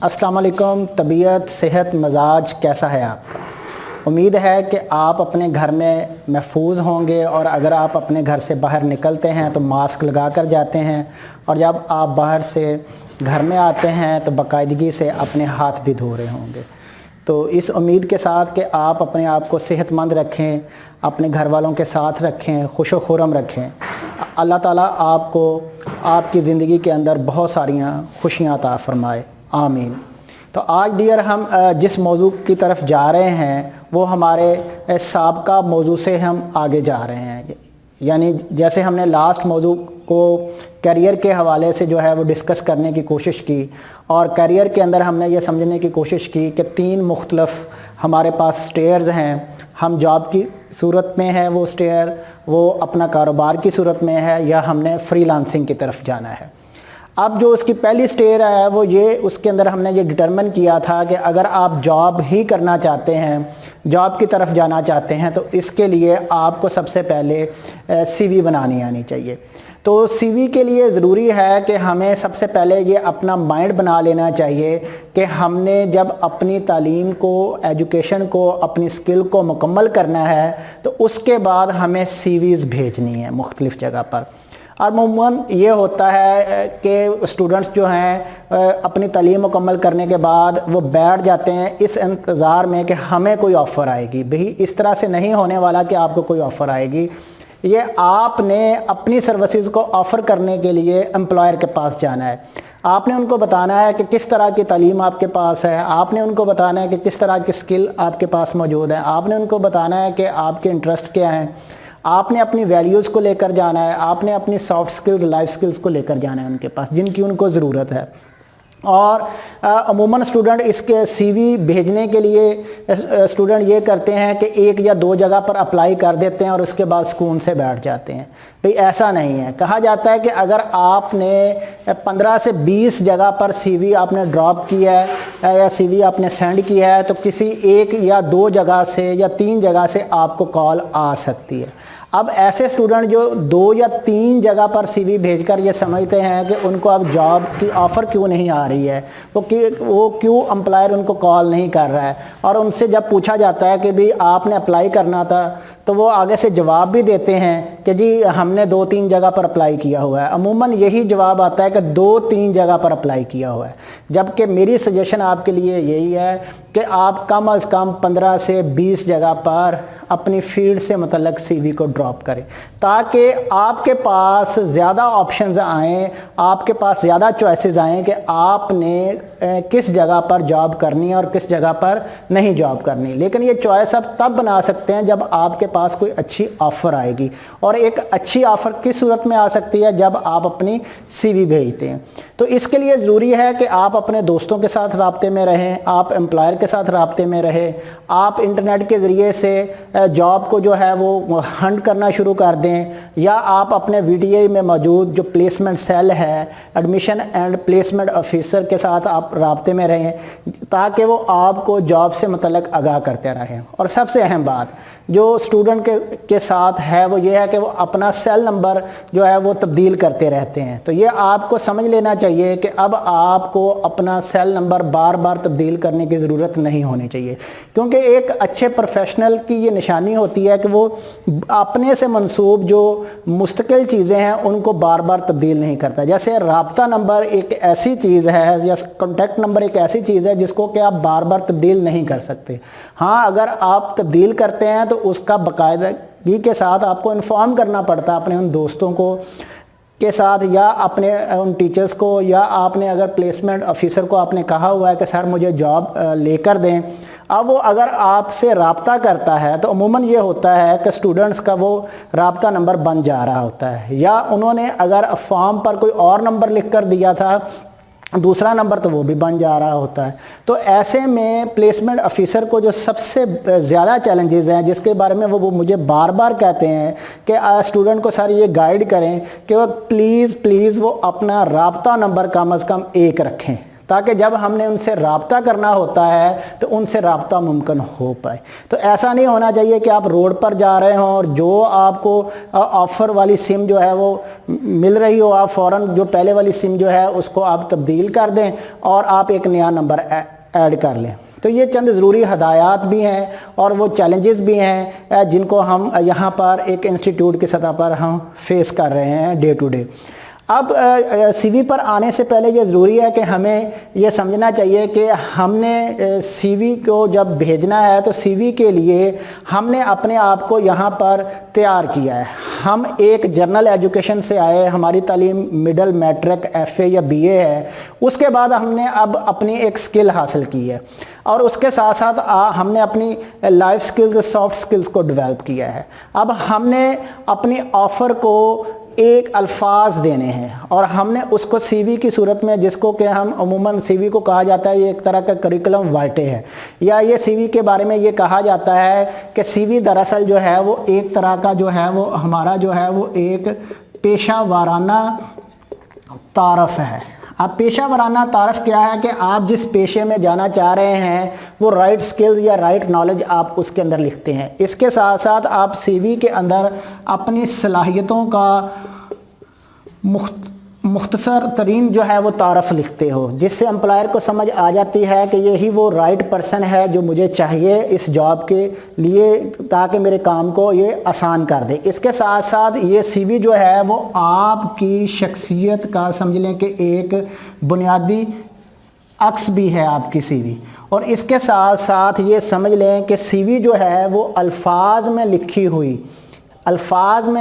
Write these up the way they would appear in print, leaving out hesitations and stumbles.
अस्सलाम वालेकुम। तबीयत, सेहत, मजाज कैसा है आपका? उम्मीद है कि आप अपने घर में महफूज होंगे और अगर आप अपने घर से बाहर निकलते हैं तो मास्क लगा कर जाते हैं और जब आप बाहर से घर में आते हैं तो बाकायदगी से अपने हाथ भी धो रहे होंगे। तो इस उम्मीद के साथ कि आप अपने आप को सेहतमंद रखें, अपने घर वालों के साथ रखें, खुश व खुर्रम रखें। अल्लाह ताला आपको आपकी ज़िंदगी के अंदर बहुत सारियाँ खुशियाँ अता फरमाए, आमीन। तो आज डियर हम जिस मौजू की तरफ जा रहे हैं वो हमारे साबका मौजू से हम आगे जा रहे हैं। यानी जैसे हमने लास्ट मौजू को करियर के हवाले से जो है वो डिस्कस करने की कोशिश की और करियर के अंदर हमने ये समझने की कोशिश की कि 3 मुख्तलफ़ हमारे पास स्टेयर्स हैं। हम जॉब की सूरत में है वो स्टेयर, वो अपना कारोबार की सूरत में है, या हमने फ्रीलांसिंग की तरफ जाना है। अब जो उसकी पहली स्टेयर है वो ये, उसके अंदर हमने ये डिटरमिन किया था कि अगर आप जॉब ही करना चाहते हैं, जॉब की तरफ जाना चाहते हैं, तो इसके लिए आपको सबसे पहले सीवी बनानी आनी चाहिए। तो सीवी के लिए ज़रूरी है कि हमें सबसे पहले ये अपना माइंड बना लेना चाहिए कि हमने जब अपनी तालीम को, एजुकेशन को, अपनी स्किल को मुकम्मल करना है तो उसके बाद हमें सीवीज़ भेजनी है मुख्तलिफ़ जगह पर। और अमूमन ये होता है कि स्टूडेंट्स जो हैं अपनी तालीम मुकम्मल करने के बाद वो बैठ जाते हैं इस इंतज़ार में कि हमें कोई ऑफ़र आएगी। भाई इस तरह से नहीं होने वाला कि आपको कोई ऑफ़र आएगी। ये आपने अपनी सर्विसेज को ऑफ़र करने के लिए एम्प्लॉयर के पास जाना है। आपने उनको बताना है कि किस तरह की तालीम आपके पास है, आपने उनको बताना है कि किस तरह की स्किल आपके पास मौजूद है, आपने उनको बताना है कि आपके इंटरेस्ट क्या हैं, आपने अपनी वैल्यूज़ को लेकर जाना है, आपने अपनी सॉफ्ट स्किल्स, लाइफ स्किल्स को लेकर जाना है उनके पास जिनकी उनको ज़रूरत है। और अमूमन स्टूडेंट इसके सीवी भेजने के लिए स्टूडेंट ये करते हैं कि 1 या 2 जगह पर अप्लाई कर देते हैं और उसके बाद सुकून से बैठ जाते हैं। भाई ऐसा नहीं है। कहा जाता है कि अगर आपने 15 से 20 जगह पर सीवी आपने ड्रॉप किया है या सीवी आपने सेंड किया है तो किसी 1 या 2 जगह से या 3 जगह से आपको कॉल आ सकती है। अब ऐसे स्टूडेंट जो 2 या 3 जगह पर सीवी भेजकर ये समझते हैं कि उनको अब जॉब की ऑफ़र क्यों नहीं आ रही है, वो क्यों एम्प्लॉयर उनको कॉल नहीं कर रहा है, और उनसे जब पूछा जाता है कि भाई आपने अप्लाई करना था तो वो आगे से जवाब भी देते हैं कि जी हमने 2-3 जगह पर अप्लाई किया हुआ है। अमूमन यही जवाब आता है कि 2-3 जगह पर अप्लाई किया हुआ है, जबकि मेरी सजेशन आपके लिए यही है कि आप कम अज़ कम 15 से 20 जगह पर अपनी फील्ड से मुतल्लक सीवी को ड्रॉप करें ताकि आपके पास ज़्यादा ऑप्शंस आएँ, आपके पास ज़्यादा चॉइसेस आएँ कि आपने किस जगह पर जॉब करनी है और किस जगह पर नहीं जॉब करनी। लेकिन ये चॉइस आप तब बना सकते हैं जब आपके पास कोई अच्छी ऑफ़र आएगी, और एक अच्छी ऑफ़र किस सूरत में आ सकती है, जब आप अपनी सीवी भेजते हैं। तो इसके लिए ज़रूरी है कि आप अपने दोस्तों के साथ राब्ते में रहें, आप एम्प्लॉयर के साथ राब्ते में रहें, आप इंटरनेट के ज़रिए से जॉब को जो है वो हंट करना शुरू कर दें, या आप अपने VTA में मौजूद जो प्लेसमेंट सेल है, एडमिशन एंड प्लेसमेंट ऑफिसर के साथ आप राब्ते में रहें ताकि वो आपको जॉब से मुतल्लिक़ आगाह करते रहें। और सबसे अहम बात जो स्टूडेंट के साथ है वो ये है कि वो अपना सेल नंबर जो है वो तब्दील करते रहते हैं। तो ये आपको समझ लेना चाहिए कि अब आपको अपना सेल नंबर बार बार तब्दील करने की ज़रूरत नहीं होनी चाहिए, क्योंकि एक अच्छे प्रोफेशनल की ये निशानी होती है कि वो अपने से मंसूब जो मुस्तकिल चीज़ें हैं उनको बार बार तब्दील नहीं करता। जैसे राब्ता नंबर एक ऐसी चीज़ है या कॉन्टैक्ट नंबर एक ऐसी चीज़ है जिसको कि आप बार बार तब्दील नहीं कर सकते। हाँ, अगर आप तब्दील करते हैं तो उसका बाकायदगी के साथ आपको इन्फॉर्म करना पड़ता है अपने उन दोस्तों को के साथ या अपने उन टीचर्स को, या आपने अगर प्लेसमेंट ऑफिसर को आपने कहा हुआ है कि सर मुझे जॉब लेकर दें। अब वो अगर आपसे राब्ता करता है तो अमूमन ये होता है कि स्टूडेंट्स का वो राब्ता नंबर बन जा रहा होता है, या उन्होंने अगर फॉर्म पर कोई और नंबर लिख कर दिया था दूसरा नंबर तो वो भी बन जा रहा होता है। तो ऐसे में प्लेसमेंट ऑफिसर को जो सबसे ज़्यादा चैलेंजेस हैं जिसके बारे में वो मुझे बार बार कहते हैं कि स्टूडेंट को सर ये गाइड करें कि वो प्लीज़ वो अपना राब्ता नंबर कम अज़ कम 1 रखें تاکہ جب ہم نے ان سے رابطہ کرنا ہوتا ہے تو ان سے رابطہ ممکن ہو پائے۔ تو ایسا نہیں ہونا چاہیے کہ آپ روڈ پر جا رہے ہوں اور جو آپ کو آفر والی سم جو ہے وہ مل رہی ہو، آپ فوراً جو پہلے والی سم جو ہے اس کو آپ تبدیل کر دیں اور آپ ایک نیا نمبر ایڈ کر لیں۔ تو یہ چند ضروری ہدایات بھی ہیں اور وہ چیلنجز بھی ہیں جن کو ہم یہاں پر ایک انسٹیٹیوٹ کی سطح پر ہم فیس کر رہے ہیں ڈے ٹو ڈے۔ اب سی وی پر آنے سے پہلے یہ ضروری ہے کہ ہمیں یہ سمجھنا چاہیے کہ ہم نے سی وی کو جب بھیجنا ہے تو سی وی کے لیے ہم نے اپنے آپ کو یہاں پر تیار کیا ہے۔ ہم ایک جنرل ایجوکیشن سے آئے، ہماری تعلیم مڈل میٹرک ایف اے یا بی اے ہے، اس کے بعد ہم نے اب اپنی ایک سکل حاصل کی ہے اور اس کے ساتھ ساتھ ہم نے اپنی لائف سکلز، سافٹ سکلز کو ڈیولپ کیا ہے۔ اب ہم نے اپنی آفر کو ایک الفاظ دینے ہیں اور ہم نے اس کو سی وی کی صورت میں، جس کو کہ ہم عموماً سی وی کو کہا جاتا ہے یہ ایک طرح کا کریکولم وائٹے ہے، یا یہ سی وی کے بارے میں یہ کہا جاتا ہے کہ سی وی دراصل جو ہے وہ ایک طرح کا جو ہے وہ ہمارا جو ہے وہ ایک پیشہ وارانہ تعارف ہے۔ اب پیشہ وارانہ تعارف کیا ہے کہ آپ جس پیشے میں جانا چاہ رہے ہیں وہ رائٹ سکلز یا رائٹ نالج آپ اس کے اندر لکھتے ہیں۔ اس کے ساتھ ساتھ آپ سی وی کے اندر اپنی صلاحیتوں کا مختصر ترین جو ہے وہ تعارف لکھتے ہو، جس سے امپلائر کو سمجھ آ جاتی ہے کہ یہی وہ رائٹ پرسن ہے جو مجھے چاہیے اس جاب کے لیے، تاکہ میرے کام کو یہ آسان کر دے۔ اس کے ساتھ ساتھ یہ سی وی جو ہے وہ آپ کی شخصیت کا سمجھ لیں کہ ایک بنیادی عکس بھی ہے آپ کی سی وی، اور اس کے ساتھ ساتھ یہ سمجھ لیں کہ سی وی جو ہے وہ الفاظ میں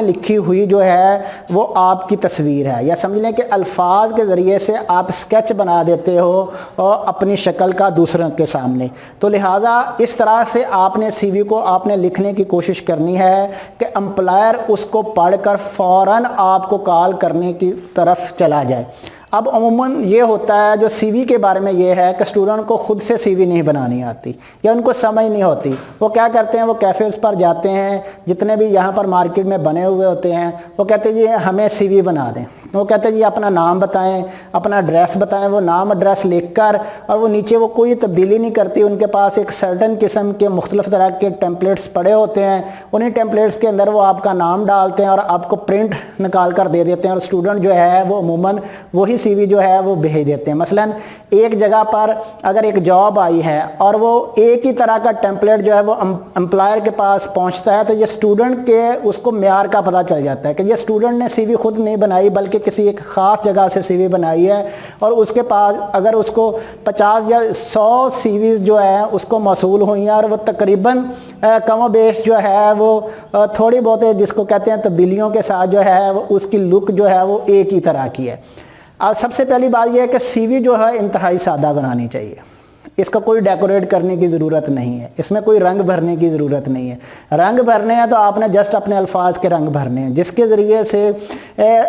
لکھی ہوئی جو ہے وہ آپ کی تصویر ہے، یا سمجھ لیں کہ الفاظ کے ذریعے سے آپ اسکیچ بنا دیتے ہو اور اپنی شکل کا دوسروں کے سامنے۔ تو لہٰذا اس طرح سے آپ نے سی وی کو آپ نے لکھنے کی کوشش کرنی ہے کہ امپلائر اس کو پڑھ کر فوراً آپ کو کال کرنے کی طرف چلا جائے۔ اب عموماً یہ ہوتا ہے جو سی وی کے بارے میں یہ ہے کہ اسٹوڈنٹ کو خود سے سی وی نہیں بنانی آتی یا ان کو سمجھ نہیں ہوتی۔ وہ کیا کرتے ہیں، وہ کیفیز پر جاتے ہیں، جتنے بھی یہاں پر مارکیٹ میں بنے ہوئے ہوتے ہیں، وہ کہتے ہیں جی ہمیں سی وی بنا دیں۔ وہ کہتے ہیں جی اپنا نام بتائیں، اپنا ایڈریس بتائیں، وہ نام ایڈریس لکھ کر اور وہ نیچے وہ کوئی تبدیلی نہیں کرتی، ان کے پاس ایک سرٹن قسم کے مختلف طرح کے ٹیمپلیٹس پڑے ہوتے ہیں، انہیں ٹیمپلیٹس کے اندر وہ آپ کا نام ڈالتے ہیں اور آپ کو پرنٹ نکال کر دے دیتے ہیں، اور اسٹوڈنٹ جو ہے وہ عموماً وہی سی وی جو ہے وہ بھیج دیتے ہیں۔ مثلاً ایک جگہ پر اگر ایک جاب آئی ہے اور وہ ایک ہی طرح کا ٹیمپلیٹ جو ہے وہ امپلائر کے پاس پہنچتا ہے، تو یہ اسٹوڈنٹ کے اس کو معیار کا پتہ چل جاتا ہے کہ یہ اسٹوڈنٹ نے سی وی خود نہیں بنائی بلکہ کسی ایک خاص جگہ سے سی وی بنائی ہے، اور اس کے پاس اگر اس کو 50 یا 100 سی ویز جو ہے اس کو موصول ہوئی ہیں اور وہ تقریباً کم و بیش جو ہے وہ تھوڑی بہت جس کو کہتے ہیں تبدیلیوں کے ساتھ جو ہے وہ اس کی لک جو ہے وہ ایک ہی طرح کی ہے۔ اب سب سے پہلی بات یہ ہے کہ سی وی جو ہے انتہائی سادہ بنانی چاہیے، اس کا کوئی ڈیکوریٹ کرنے کی ضرورت نہیں ہے، اس میں کوئی رنگ بھرنے کی ضرورت نہیں ہے۔ رنگ بھرنے ہیں تو آپ نے جسٹ اپنے الفاظ کے رنگ بھرنے ہیں، جس کے ذریعے سے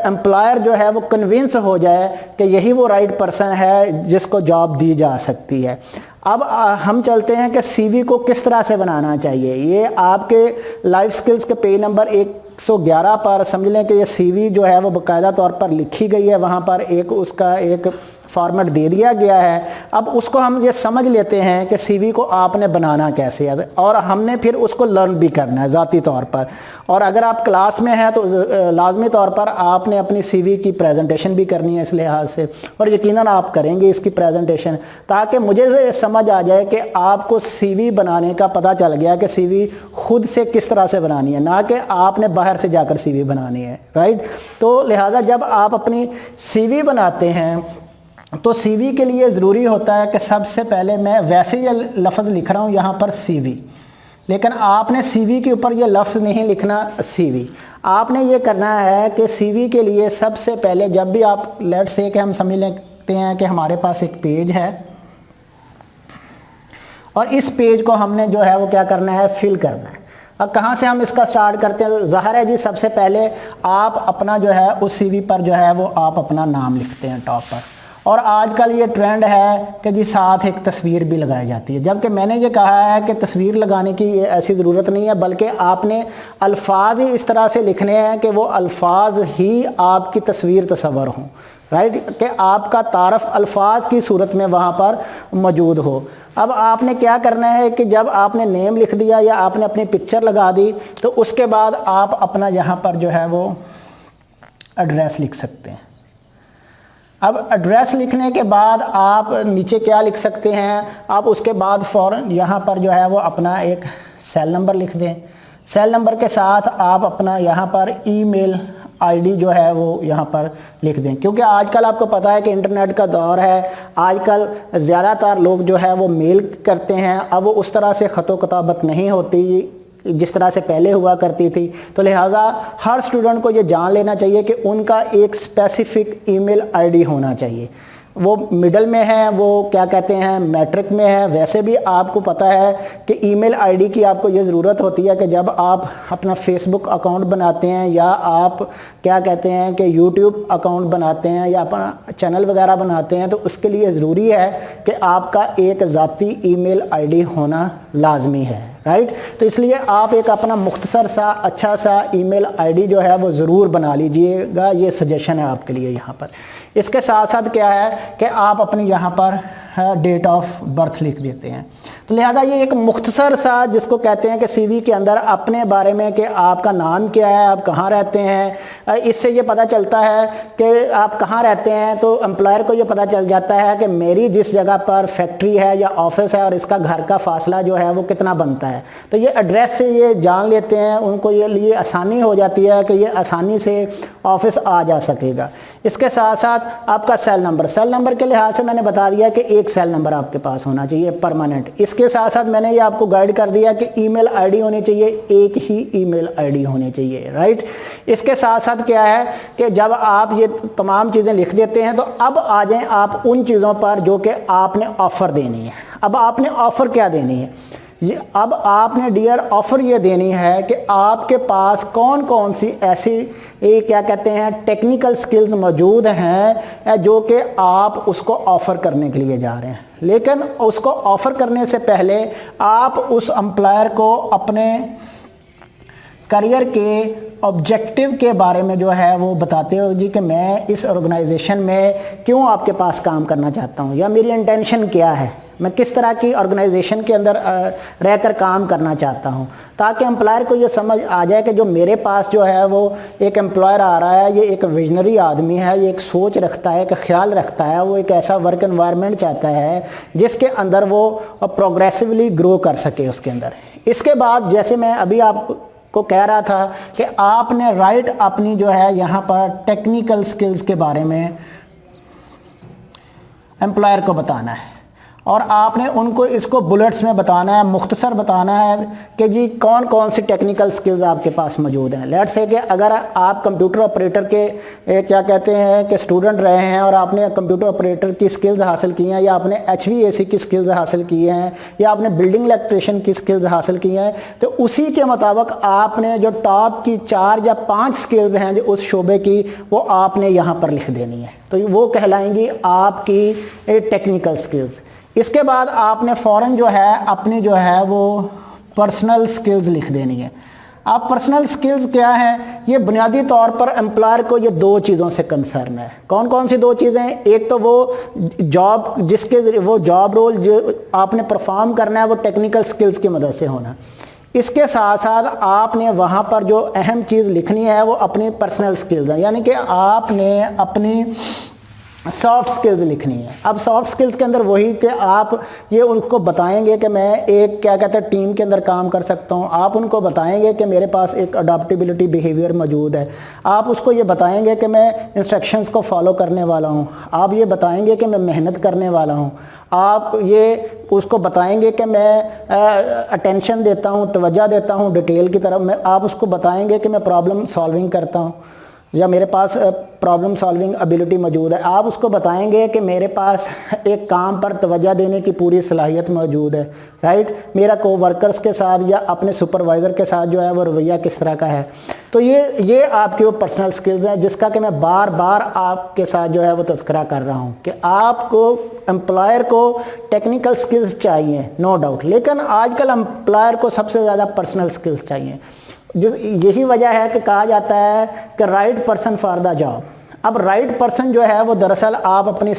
امپلائر جو ہے وہ کنونس ہو جائے کہ یہی وہ رائٹ پرسن ہے جس کو جاب دی جا سکتی ہے۔ اب ہم چلتے ہیں کہ سی وی کو کس طرح سے بنانا چاہیے۔ یہ آپ کے لائف سکلز کے پیج نمبر 111 پر سمجھ لیں کہ یہ سی وی جو ہے وہ باقاعدہ طور پر لکھی گئی ہے، وہاں پر اس کا ایک فارمیٹ دے دیا گیا ہے۔ اب اس کو ہم یہ سمجھ لیتے ہیں کہ سی وی کو آپ نے بنانا کیسے ہے، اور ہم نے پھر اس کو لرن بھی کرنا ہے ذاتی طور پر، اور اگر آپ کلاس میں ہیں تو لازمی طور پر آپ نے اپنی سی وی کی پریزنٹیشن بھی کرنی ہے اس لحاظ سے، اور یقیناً آپ کریں گے اس کی پریزنٹیشن، تاکہ مجھے سمجھ آ جائے کہ آپ کو سی وی بنانے کا پتہ چل گیا کہ سی وی خود سے کس طرح سے بنانی ہے، نہ کہ آپ نے باہر سے جا کر سی وی بنانی ہے، رائٹ۔ تو لہٰذا جب آپ اپنی سی وی بناتے ہیں تو سی وی کے لیے ضروری ہوتا ہے کہ سب سے پہلے میں ویسے یہ لفظ لکھ رہا ہوں یہاں پر سی وی، لیکن آپ نے سی وی کے اوپر یہ لفظ نہیں لکھنا سی وی، آپ نے یہ کرنا ہے کہ سی وی کے لیے سب سے پہلے جب بھی آپ لیٹ سے کہ ہم سمجھ لیتے ہیں کہ ہمارے پاس ایک پیج ہے اور اس پیج کو ہم نے جو ہے وہ کیا کرنا ہے، فل کرنا ہے۔ اب کہاں سے ہم اس کا سٹارٹ کرتے ہیں؟ ظاہر ہے جی سب سے پہلے آپ اپنا جو ہے اس سی وی پر جو ہے وہ آپ اپنا نام لکھتے ہیں ٹاپ پر، اور آج کل یہ ٹرینڈ ہے کہ جی ساتھ ایک تصویر بھی لگائی جاتی ہے، جبکہ میں نے یہ کہا ہے کہ تصویر لگانے کی ایسی ضرورت نہیں ہے، بلکہ آپ نے الفاظ ہی اس طرح سے لکھنے ہیں کہ وہ الفاظ ہی آپ کی تصویر تصور ہوں، राइट, کہ آپ کا تعارف الفاظ کی صورت میں وہاں پر موجود ہو۔ اب آپ نے کیا کرنا ہے کہ جب آپ نے نیم لکھ دیا یا آپ نے اپنی پکچر لگا دی تو اس کے بعد آپ اپنا یہاں پر جو ہے وہ ایڈریس لکھ سکتے ہیں۔ اب ایڈریس لکھنے کے بعد آپ نیچے کیا لکھ سکتے ہیں، آپ اس کے بعد فوراً یہاں پر جو ہے وہ اپنا ایک سیل نمبر لکھ دیں۔ سیل نمبر کے ساتھ آپ اپنا یہاں پر ای میل آئی ڈی جو ہے وہ یہاں پر لکھ دیں، کیونکہ آج کل آپ کو پتہ ہے کہ انٹرنیٹ کا دور ہے، آج کل زیادہ تر لوگ جو ہے وہ میل کرتے ہیں، اب وہ اس طرح سے خط و کتابت نہیں ہوتی جس طرح سے پہلے ہوا کرتی تھی، تو لہٰذا ہر اسٹوڈنٹ کو یہ جان لینا چاہیے کہ ان کا ایک specific E mile I D ہونا چاہیے۔ وہ مڈل میں ہے، وہ کیا کہتے ہیں میٹرک میں ہے، ویسے بھی آپ کو پتہ ہے کہ ای میل آئی ڈی کی آپ کو یہ ضرورت ہوتی ہے کہ جب آپ اپنا فیس بک اکاؤنٹ بناتے ہیں یا آپ کیا کہتے ہیں کہ یوٹیوب اکاؤنٹ بناتے ہیں یا اپنا چینل وغیرہ بناتے ہیں تو اس کے لیے ضروری ہے کہ آپ کا ایک ذاتی ای میل آئی ڈی ہونا لازمی ہے، رائٹ۔ تو اس لیے آپ ایک اپنا مختصر سا اچھا سا ای میل آئی ڈی جو ہے وہ ضرور بنا لیجئے گا، یہ سجیشن ہے آپ کے لیے یہاں پر۔ اس کے ساتھ ساتھ کیا ہے کہ آپ اپنی یہاں پر ڈیٹ آف برتھ لکھ دیتے ہیں۔ تو لہذا یہ ایک مختصر سا جس کو کہتے ہیں کہ سی وی کے اندر اپنے بارے میں کہ آپ کا نام کیا ہے، آپ کہاں رہتے ہیں، اس سے یہ پتہ چلتا ہے کہ آپ کہاں رہتے ہیں، تو امپلائر کو یہ پتہ چل جاتا ہے کہ میری جس جگہ پر فیکٹری ہے یا آفس ہے اور اس کا گھر کا فاصلہ جو ہے وہ کتنا بنتا ہے، تو یہ ایڈریس سے یہ جان لیتے ہیں، ان کو یہ لیے آسانی ہو جاتی ہے کہ یہ آسانی سے آفس آ جا سکے گا۔ اس کے ساتھ ساتھ آپ کا سیل نمبر کے لحاظ سے میں نے بتا دیا کہ ایک سیل نمبر آپ کے پاس ہونا چاہیے پرماننٹ۔ اس کے ساتھ ساتھ میں نے یہ آپ کو گائیڈ کر دیا کہ ای میل آئی ڈی ہونی چاہیے، ایک ہی ای میل آئی ڈی ہونی چاہیے، رائٹ۔ اس کے ساتھ ساتھ کیا ہے کہ جب آپ یہ تمام چیزیں لکھ دیتے ہیں تو اب آ جائیں آپ ان چیزوں پر جو کہ آپ نے آفر دینی ہے۔ اب آپ نے آفر کیا دینی ہے، اب آپ نے ڈیئر آفر یہ دینی ہے کہ آپ کے پاس کون کون سی ایسی کیا کہتے ہیں ٹیکنیکل سکلز موجود ہیں جو کہ آپ اس کو آفر کرنے کے لیے جا رہے ہیں۔ لیکن اس کو آفر کرنے سے پہلے آپ اس امپلائر کو اپنے کریئر کے آبجیکٹیو کے بارے میں جو ہے وہ بتاتے ہو جی کہ میں اس آرگنائزیشن میں کیوں آپ کے پاس کام کرنا چاہتا ہوں، یا میری انٹینشن کیا ہے، میں کس طرح کی آرگنائزیشن کے اندر رہ کر کام کرنا چاہتا ہوں، تاکہ امپلائر کو یہ سمجھ آ جائے کہ جو میرے پاس جو ہے وہ ایک امپلائر آ رہا ہے، یہ ایک ویژنری آدمی ہے، یہ ایک سوچ رکھتا ہے، ایک خیال رکھتا ہے، وہ ایک ایسا ورک انوائرمنٹ چاہتا ہے جس کے اندر وہ پروگریسولی گرو کر سکے اس کے اندر۔ اس کے بعد جیسے میں ابھی آپ کو کہہ رہا تھا کہ آپ نے رائٹ اپنی جو ہے یہاں پر ٹیکنیکل سکلز کے بارے میں امپلائر کو بتانا ہے، اور آپ نے ان کو اس کو بلٹس میں بتانا ہے، مختصر بتانا ہے کہ جی کون کون سی ٹیکنیکل سکلز آپ کے پاس موجود ہیں۔ لیٹس سے کہ اگر آپ کمپیوٹر آپریٹر کے کیا کہتے ہیں کہ اسٹوڈنٹ رہے ہیں اور آپ نے کمپیوٹر آپریٹر کی سکلز حاصل کی ہیں، یا آپ نے HVAC کی سکلز حاصل کی ہیں، یا آپ نے بلڈنگ الیکٹریشین کی سکلز حاصل کی ہیں، تو اسی کے مطابق آپ نے جو ٹاپ کی 4 یا 5 سکلز ہیں جو اس شعبے کی، وہ آپ نے یہاں پر لکھ دینی ہے، تو وہ کہلائیں گی آپ کی ٹیکنیکل سکلز۔ اس کے بعد آپ نے فوراً جو ہے اپنی جو ہے وہ پرسنل سکلز لکھ دینی ہے۔ آپ پرسنل سکلز کیا ہیں، یہ بنیادی طور پر امپلائر کو یہ 2 چیزوں سے کنسرن ہے۔ کون کون سی 2 چیزیں؟ ایک تو وہ جاب جس کے ذریعے وہ جاب رول جو آپ نے پرفارم کرنا ہے وہ ٹیکنیکل سکلز کی مدد سے ہونا۔ اس کے ساتھ ساتھ آپ نے وہاں پر جو اہم چیز لکھنی ہے وہ اپنی پرسنل سکلز ہیں، یعنی کہ آپ نے اپنی سافٹ سکلز لکھنی ہے۔ اب سافٹ سکلز کے اندر وہی کہ آپ یہ ان کو بتائیں گے کہ میں ایک کیا کہتے ہیں ٹیم کے اندر کام کر سکتا ہوں، آپ ان کو بتائیں گے کہ میرے پاس ایک اڈاپٹیبلٹی بیہیویئر موجود ہے، آپ اس کو یہ بتائیں گے کہ میں انسٹرکشنز کو فالو کرنے والا ہوں، آپ یہ بتائیں گے کہ میں محنت کرنے والا ہوں، آپ یہ اس کو بتائیں گے کہ میں اٹینشن دیتا ہوں، توجہ دیتا ہوں ڈیٹیل کی طرف، آپ اس کو بتائیں گے کہ میں پرابلم سالونگ کرتا ہوں یا میرے پاس پرابلم سالونگ ابیلٹی موجود ہے، آپ اس کو بتائیں گے کہ میرے پاس ایک کام پر توجہ دینے کی پوری صلاحیت موجود ہے، رائٹ، میرا کو ورکرز کے ساتھ یا اپنے سپروائزر کے ساتھ جو ہے وہ رویہ کس طرح کا ہے۔ تو یہ آپ کے وہ پرسنل سکلز ہیں جس کا کہ میں بار بار آپ کے ساتھ جو ہے وہ تذکرہ کر رہا ہوں کہ آپ کو امپلائر کو ٹیکنیکل سکلز چاہیے، نو ڈاؤٹ، لیکن آج کل امپلائر کو سب سے زیادہ پرسنل سکلز چاہیے۔ یہی وجہ ہے کہ کہا جاتا ہے کہ right person for the job. अब राइट पर्सन जो है वो दरअसल आप अपनी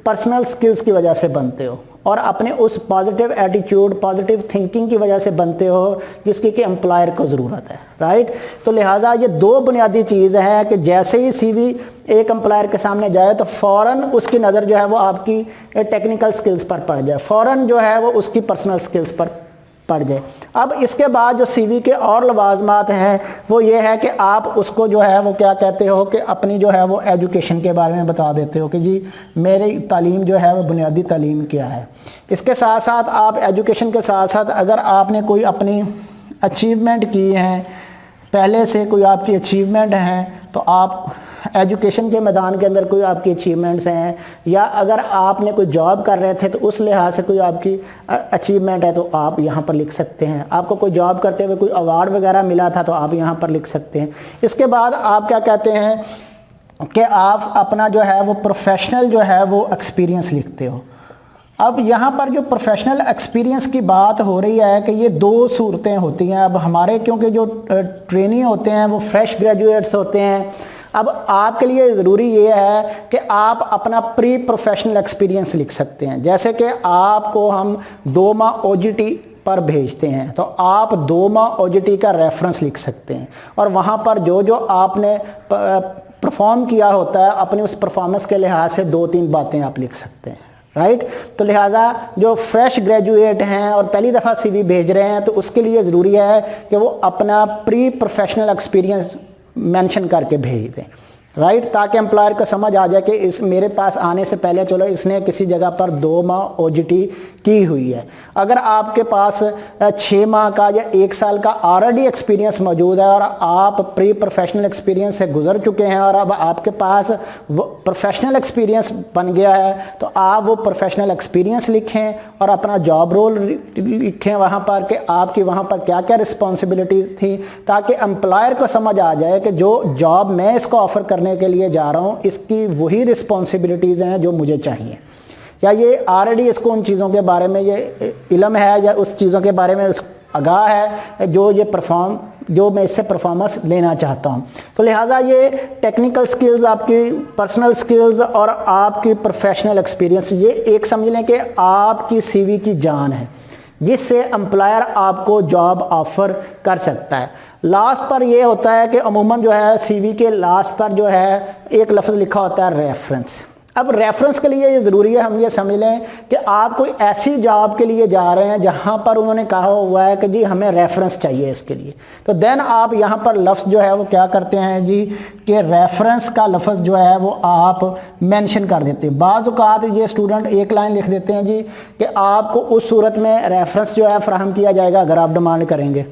पर्सनल स्किल्स की वजह से बनते हो और अपने उस पॉजिटिव एटीट्यूड, पॉजिटिव थिंकिंग की वजह से बनते हो जिसकी कि एम्प्लॉयर को ज़रूरत है, राइट। तो लिहाजा ये दो बुनियादी चीज़ है कि जैसे ही सीवी एक एम्प्लॉयर के सामने जाए तो फ़ौरन उसकी नज़र जो है वो आपकी टेक्निकल स्किल्स पर पड़ जाए, फ़ौरन जो है वो उसकी पर्सनल स्किल्स पर पड़ जाए। अब इसके बाद जो सीवी के और लवाजमात हैं वो ये है कि आप उसको जो है वो क्या कहते हो कि अपनी जो है वो एजुकेशन के बारे में बता देते हो कि जी मेरी तालीम जो है वो बुनियादी तालीम क्या है। इसके साथ साथ आप एजुकेशन के साथ साथ अगर आपने कोई अपनी अचीवमेंट की हैं, पहले से कोई आपकी अचीवमेंट हैं, तो आप एजुकेशन के मैदान के अंदर कोई आपकी अचीवमेंट्स हैं, या अगर आपने कोई जॉब कर रहे थे तो उस लिहाज से कोई आपकी अचीवमेंट है तो आप यहाँ पर लिख सकते हैं। आपको कोई जॉब करते हुए कोई अवार्ड वगैरह मिला था तो आप यहाँ पर लिख सकते हैं। इसके बाद आप क्या कहते हैं कि आप अपना जो है वो प्रोफेशनल जो है वो एक्सपीरियंस लिखते हो। अब यहाँ पर जो प्रोफेशनल एक्सपीरियंस की बात हो रही है कि ये दो सूरतें होती हैं। अब हमारे क्योंकि जो ट्रेनी होते हैं वो फ्रेश ग्रेजुएट्स होते हैं, अब आपके लिए ज़रूरी ये है कि आप अपना प्री प्रोफेशनल एक्सपीरियंस लिख सकते हैं। जैसे कि आपको हम 2 माह OJT पर भेजते हैं तो आप 2 माह OJT का रेफरेंस लिख सकते हैं और वहाँ पर जो जो आपने परफॉर्म किया होता है अपनी उस परफॉर्मेंस के लिहाज से 2-3 बातें आप लिख सकते हैं, राइट। तो लिहाजा जो फ्रेश ग्रेजुएट हैं और पहली दफ़ा CV भेज रहे हैं तो उसके लिए ज़रूरी है कि वो अपना प्री प्रोफेशनल एक्सपीरियंस मेंशन करके भेज दें, राइट, ताकि एम्प्लॉयर को समझ आ जाए कि इस मेरे पास आने से पहले चलो इसने किसी जगह पर 2 माह OJT की हुई है। अगर आपके पास 6 माह का या 1 साल का ऑलरेडी एक्सपीरियंस मौजूद है और आप प्री प्रोफेशनल एक्सपीरियंस से गुजर चुके हैं और अब आपके पास वो प्रोफेशनल एक्सपीरियंस बन गया है तो आप वो प्रोफेशनल एक्सपीरियंस लिखें और अपना जॉब रोल लिखें वहाँ पर कि आपकी वहाँ पर क्या क्या रिस्पॉन्सिबिलिटीज़ थी, ताकि एम्प्लॉयर को समझ आ जाए कि जो जॉब मैं इसको ऑफ़र करने के लिए जा रहा हूँ इसकी वही रिस्पॉन्सिबिलिटीज़ हैं जो मुझे चाहिए, या ये ऑलरेडी इसको उन चीज़ों के बारे में ये इल्म है या उस चीज़ों के बारे में आगाह है जो मैं इससे परफॉर्मेंस लेना चाहता हूँ। तो लिहाजा ये टेक्निकल स्किल्स, आपकी पर्सनल स्किल्स और आपकी प्रोफेशनल एक्सपीरियंस, ये एक समझ लें कि आपकी CV की जान है जिससे एम्प्लॉयर आपको जॉब ऑफ़र कर सकता है। लास्ट पर ये होता है कि अमूमन जो है CV के लास्ट पर जो है एक लफ्ज़ लिखा होता है रेफरेंस। अब रेफरेंस के लिए ये ज़रूरी है हम ये समझ लें कि आप कोई ऐसी जॉब के लिए जा रहे हैं जहाँ पर उन्होंने कहा हुआ है कि जी हमें रेफरेंस चाहिए इसके लिए, तो देन आप यहाँ पर लफ्ज़ जो है वो क्या करते हैं जी कि रेफरेंस का लफ्ज़ जो है वो आप मेंशन कर देते हैं। बाज़ औक़ात ये स्टूडेंट एक लाइन लिख देते हैं जी कि आपको उस सूरत में रेफरेंस जो है फ़राहम किया जाएगा अगर आप डिमांड करेंगे,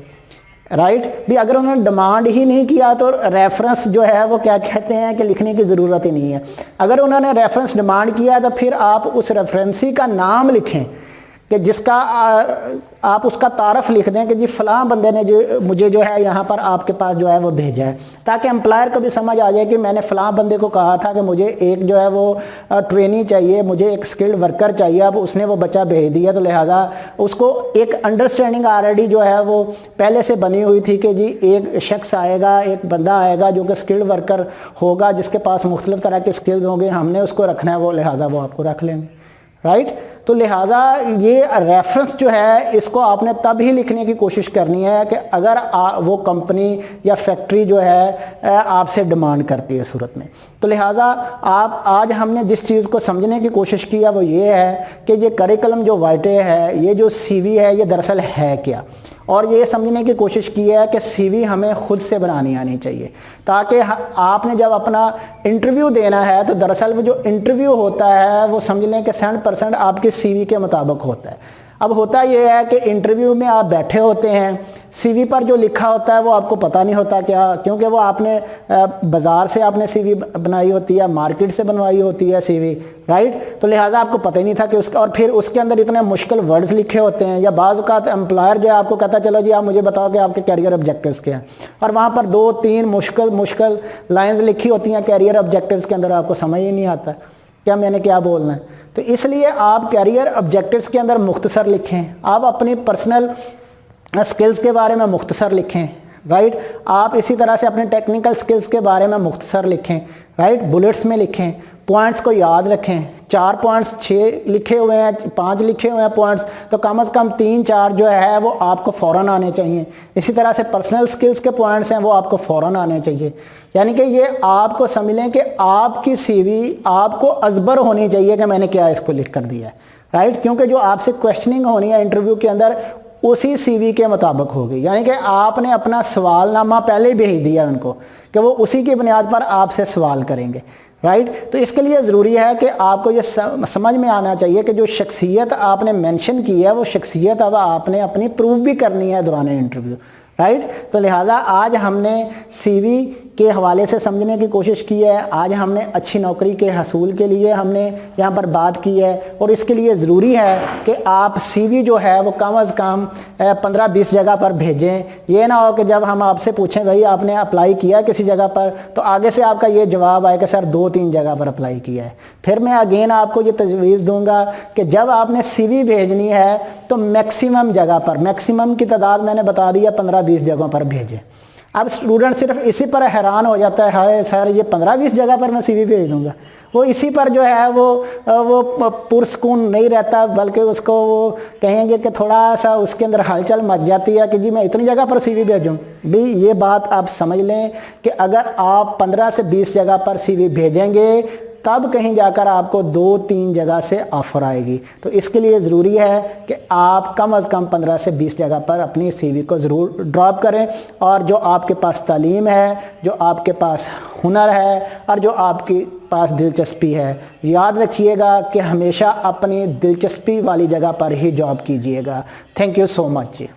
राइट भी। अगर उन्होंने डिमांड ही नहीं किया तो रेफरेंस जो है वो क्या कहते हैं कि लिखने की ज़रूरत ही नहीं है। अगर उन्होंने रेफरेंस डिमांड किया तो फिर आप उस रेफरेंसी का नाम लिखें कि जिसका आप उसका तारफ़ लिख दें कि जी फ़लाँ बंदे ने जो मुझे जो है यहाँ पर आपके पास जो है वो भेजा है, ताकि एम्प्लॉयर को भी समझ आ जाए कि मैंने फ़लाँ बंदे को कहा था कि मुझे एक जो है वो ट्रेनी चाहिए, मुझे एक स्किल्ड वर्कर चाहिए, अब उसने वो बच्चा भेज दिया। तो लिहाजा उसको एक अंडरस्टैंडिंग ऑलरेडी जो है वो पहले से बनी हुई थी कि जी एक शख्स आएगा, एक बंदा आएगा जो कि स्किल्ड वर्कर होगा जिसके पास मुख्तलिफ़ तरह के स्किल्स होंगे, हमने उसको रखना है, वो लिहाजा वो आपको रख लेंगे, राइट। तो लिहाजा ये रेफरेंस जो है इसको आपने तब ही लिखने की कोशिश करनी है कि अगर वो कंपनी या फैक्ट्री जो है आपसे डिमांड करती है सूरत में। तो लिहाजा आप आज हमने जिस चीज़ को समझने की कोशिश की है वो ये है कि ये करिकुलम जो वाइटे है, ये जो CV है, ये दरअसल है क्या, और ये समझने की कोशिश की है कि CV हमें खुद से बनानी आनी चाहिए, ताकि आपने जब अपना इंटरव्यू देना है तो दरअसल वो जो इंटरव्यू होता है वो समझ लें कि 100% आपके CV के मुताबिक होता है। अब होता ये है कि इंटरव्यू में आप बैठे होते हैं, CV पर जो लिखा होता है वो आपको पता नहीं होता क्या, क्योंकि वो आपने बाज़ार से आपने CV बनाई होती है, मार्केट से बनवाई होती है CV, राइट। तो लिहाजा आपको पता ही नहीं था कि उसका, और फिर उसके अंदर इतने मुश्किल वर्ड्स लिखे होते हैं, या बाज़ औक़ात एम्प्लॉयर जो है आपको कहता है चलो जी आप मुझे बताओ कि आपके कैरियर ऑब्जेक्टिव्स क्या हैं, और वहाँ पर 2-3 मुश्किल लाइन्स लिखी होती हैं कैरियर ऑब्जेक्टिव्स के अंदर, आपको समझ ही नहीं आता क्या मैंने क्या बोलना है। तो इसलिए आप कैरियर ऑब्जेक्टिव्स के अंदर मुख्तसर लिखें, आप अपनी पर्सनल स्किल्स के बारे में मुख्तसर लिखें, राइट। आप इसी तरह से अपने टेक्निकल स्किल्स के बारे में मुख्तसर लिखें, राइट, बुलेट्स में लिखें, पॉइंट्स को याद रखें। 4 पॉइंट्स 6 लिखे हुए हैं, 5 लिखे हुए हैं पॉइंट्स, तो कम से कम 3-4 जो है वो आपको फ़ौरन आने चाहिए। इसी तरह से पर्सनल स्किल्स के पॉइंट्स हैं वो आपको फ़ौरन आने चाहिए। यानी कि ये आपको समझ लें कि आपकी सीवी आपको अजबर होनी चाहिए कि मैंने क्या इसको लिख कर दिया है, राइट। क्योंकि जो आपसे क्वेश्चनिंग होनी है इंटरव्यू के अंदर उसी सीवी के मुताबिक होगी। यानी कि आपने अपना सवालनामा पहले ही भेज दिया उनको कि वो उसी की बुनियाद पर आपसे सवाल करेंगे, राइट। तो इसके लिए ज़रूरी है कि आपको ये समझ में आना चाहिए कि जो शख्सियत आपने मेंशन की है वो शख्सियत अब आपने अपनी प्रूव भी करनी है दौरान इंटरव्यू, राइट। तो लिहाजा आज हमने सीवी के हवाले से समझने की कोशिश की है। आज हमने अच्छी नौकरी के हसूल के लिए हमने यहाँ पर बात की है, और इसके लिए ज़रूरी है कि आप सीवी जो है वो कम अज़ कम 15-20 जगह पर भेजें। ये ना हो कि जब हम आपसे पूछें भाई आपने अप्लाई किया किसी जगह पर, तो आगे से आपका ये जवाब आए कि सर 2-3 जगह पर अप्लाई किया है। फिर मैं अगेन आपको ये तजवीज़ दूंगा कि जब आपने सीवी भेजनी है तो मैक्सिमम जगह पर, मैक्सिमम की तादाद मैंने बता दी है 15-20 जगहों पर भेजें। अब स्टूडेंट सिर्फ इसी पर हैरान हो जाता है, हाय सर ये 15-20 जगह पर मैं सीवी भेज दूंगा। वो इसी पर जो है वो पुरस्कून नहीं रहता, बल्कि उसको वो कहेंगे कि थोड़ा सा उसके अंदर हलचल मच जाती है कि जी मैं इतनी जगह पर सीवी भेजूं। भी ये बात आप समझ लें कि अगर आप 15 से 20 जगह पर सीवी भेजेंगे तब कहीं जाकर आपको 2-3 जगह से ऑफ़र आएगी। तो इसके लिए ज़रूरी है कि आप कम अज़ कम 15 से 20 जगह पर अपनी सीवी को ज़रूर ड्रॉप करें, और जो आपके पास तालीम है, जो आपके पास हुनर है, और जो आपके पास दिलचस्पी है, याद रखिएगा कि हमेशा अपनी दिलचस्पी वाली जगह पर ही जॉब कीजिएगा। Thank you so much ji.